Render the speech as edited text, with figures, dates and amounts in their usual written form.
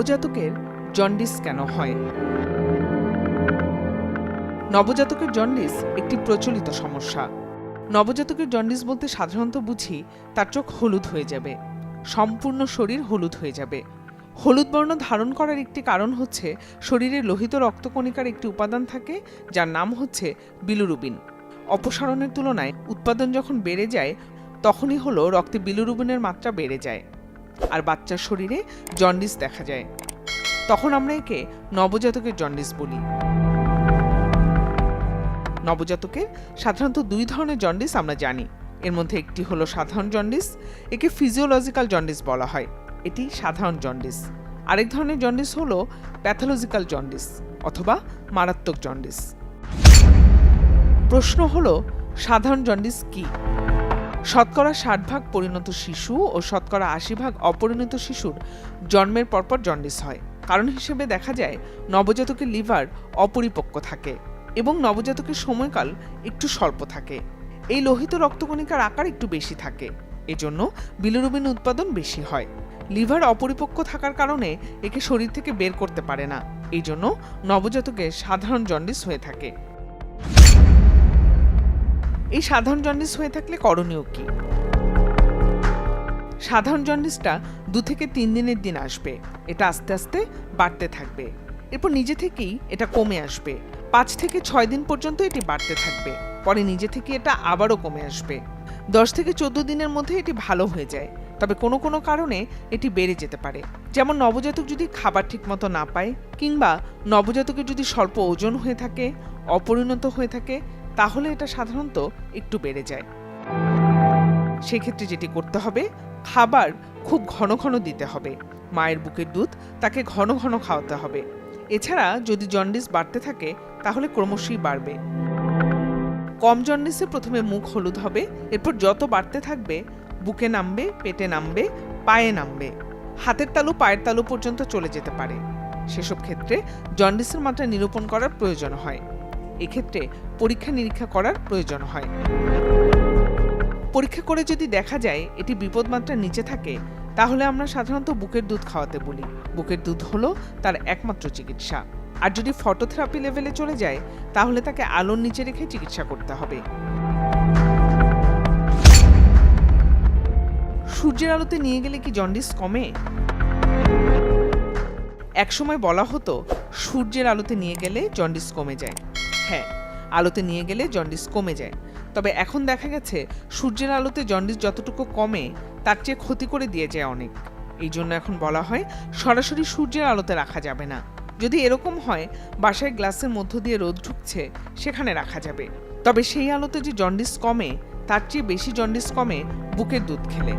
নবজাতকের জন্ডিস কেন হয়? নবজাতকের জন্ডিস একটি প্রচলিত সমস্যা। নবজাতকের জন্ডিস বলতে সাধারণত বুঝি তার চোখ হলুদ হয়ে যাবে, সম্পূর্ণ শরীর হলুদ হয়ে যাবে। হলুদ বর্ণ ধারণ করার একটি কারণ হচ্ছে শরীরে লোহিত রক্তকণিকার একটি উপাদান থাকে যার নাম হচ্ছে বিলিরুবিন। অপসারণের তুলনায় উৎপাদন যখন বেড়ে যায় তখনই হলো রক্তে বিলিরুবিনের মাত্রা বেড়ে যায় আর বাচ্চার শরীরে জন্ডিস দেখা যায়। তখন আমরা একে নবজাতকের জন্ডিস বলি। নবজাতকের সাধারণত দুই ধরনের জন্ডিস আমরা জানি। এর মধ্যে একটি হলো সাধারণ জন্ডিস, একে ফিজিওলজিক্যাল জন্ডিস বলা হয়, এটি সাধারণ জন্ডিস। আরেক ধরনের জন্ডিস হলো প্যাথোলজিক্যাল জন্ডিস অথবা মারাত্মক জন্ডিস। প্রশ্ন হলো, সাধারণ জন্ডিস কি? শতকরা 60% পরিণত শিশু ও শতকরা 80% অপরিণত শিশুর জন্মের পরপর জন্ডিস হয়। কারণ হিসেবে দেখা যায় নবজাতকের লিভার অপরিপক্ক থাকে এবং নবজাতকের সময়কাল একটু স্বল্প থাকে। এই লোহিত রক্তকণিকার আকার একটু বেশি থাকে, এজন্য বিলিরুবিন উৎপাদন বেশি হয়। লিভার অপরিপক্ক থাকার কারণে একে শরীর থেকে বের করতে পারে না, এই জন্য নবজাতকের সাধারণ জন্ডিস হয়ে থাকে। এই সাধারণ জন্ডিস হয়ে থাকলে করণীয় কি? সাধারণ জন্ডিসটা 2 থেকে 3 দিনের দিন আসবে, এটা আস্তে আস্তে বাড়তে থাকবে, এরপর নিজে থেকেই এটা কমে আসবে। 5 থেকে 6 দিন পর্যন্ত এটি বাড়তে থাকবে, পরে নিজে থেকে এটা আবারও কমে আসবে। 10 থেকে 14 দিনের মধ্যে এটি ভালো হয়ে যায়, তবে কোনো কোনো কারণে এটি বেড়ে যেতে পারে। যেমন নবজাতক যদি খাবার ঠিকমতো না পায় কিংবা নবজাতকের যদি স্বল্প ওজন হয়ে থাকে, অপরিণত হয়ে থাকে, তাহলে এটা সাধারণত একটু বেড়ে যায়। সেক্ষেত্রে যেটি করতে হবে, খাবার খুব ঘন ঘন দিতে হবে। মায়ের বুকের দুধ তাকে ঘন ঘন খাওয়াতে হবে। এছাড়া যদি জন্ডিস বাড়তে থাকে তাহলে ক্রমশই বাড়বে। কম জন্ডিসে প্রথমে মুখ হলুদ হবে, এরপর যত বাড়তে থাকবে বুকে নামবে, পেটে নামবে, পায়ে নামবে, হাতের তালু পায়ের তালু পর্যন্ত চলে যেতে পারে। সেসব ক্ষেত্রে জন্ডিসের মাত্রা নিরূপণ করার প্রয়োজন হয়। এক্ষেত্রে পরীক্ষা নিরীক্ষা করার প্রয়োজন হয়। পরীক্ষা করে যদি দেখা যায় এটি বিপদমাত্রার নিচে থাকে তাহলে আমরা সাধারণত বুকের দুধ খাওয়াতে বলি। বুকের দুধ হলো তার একমাত্র চিকিৎসা। আর যদি ফটোথেরাপি লেভেলে চলে যায় তাহলে তাকে আলোর নিচে রেখে চিকিৎসা করতে হবে। সূর্যের আলোতে নিয়ে গেলে কি জন্ডিস কমে? একসময় বলা হতো সূর্যের আলোতে নিয়ে গেলে জন্ডিস কমে যায়। হ্যাঁ, আলোতে নিয়ে গেলে জন্ডিস কমে যায়, তবে এখন দেখা গেছে সূর্যের আলোতে জন্ডিস যতটুকু কমে তার চেয়ে ক্ষতি করে দিয়ে যায় অনেক। এই জন্য এখন বলা হয় সরাসরি সূর্যের আলোতে রাখা যাবে না। যদি এরকম হয় বাসায় গ্লাসের মধ্য দিয়ে রোদ ঢুকছে সেখানে রাখা যাবে, তবে সেই আলোতে যে জন্ডিস কমে তার চেয়ে বেশি জন্ডিস কমে বুকের দুধ খেলে।